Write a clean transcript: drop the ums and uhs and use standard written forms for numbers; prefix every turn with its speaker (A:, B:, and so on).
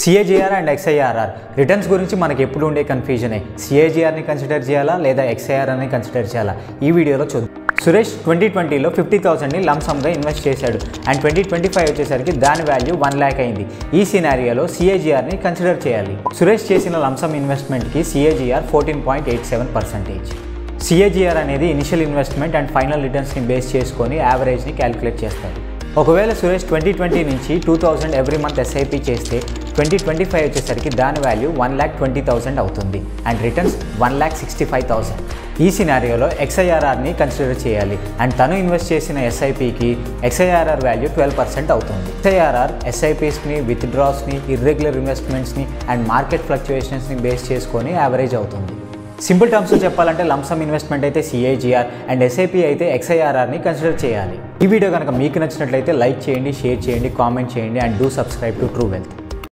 A: CAGR and XIRR returns గురించి మనకి ఎప్పుడు ఉండే కన్ఫ్యూజనే. CAGRని కన్సిడర్ చేయాలా లేదా XIRRని కన్సిడర్ చేయాలా ఈ వీడియోలో చూద్దాం. సురేష్ 2020లో 50,000ని లంసమ్గా ఇన్వెస్ట్ చేశాడు అండ్ 2025 వచ్చేసరికి దాని వాల్యూ 1 lakh అయింది. ఈ సినారియోలో CAGRని కన్సిడర్ చేయాలి. సురేష్ చేసిన లంసమ్ ఇన్వెస్ట్మెంట్కి CAGR 14.87%. CAGR అనేది ఇనిషియల్ ఇన్వెస్ట్మెంట్ అండ్ ఫైనల్ రిటర్న్స్ని బేస్ చేసుకొని యావరేజ్ని క్యాలిక్యులేట్ చేస్తారు. ఒకవేళ సురేష్ 2020 నుంచి 2,000 ఎవ్రీ మంత్ SIP చేస్తే 2025 వచ్చేసరికి దాని వాల్యూ 1,20,000 అవుతుంది అండ్ రిటర్న్స్ 1,65,000. ఈ సినారియోలో XIRRని కన్సిడర్ చేయాలి అండ్ తను ఇన్వెస్ట్ చేసిన SIPకి XIRR వాల్యూ 12% అవుతుంది. XIRR SIPస్ని, విత్డ్రాస్ని, ఇర్రెగ్యులర్ ఇన్వెస్ట్మెంట్స్ని అండ్ మార్కెట్ ఫ్లక్చుయేషన్స్ని బేస్ చేసుకొని యావరేజ్ అవుతుంది. సింపుల్ టర్మ్స్లో చెప్పాలంటే లంసమ్ ఇన్వెస్ట్మెంట్ అయితే CAGR అండ్ SIP అయితే XIRRని కన్సిడర్ చేయాలి. ఈ వీడియో కనుక మీకు నచ్చినట్లయితే లైక్ చేయండి, షేర్ చేయండి, కామెంట్ చేయండి and do subscribe to true wealth.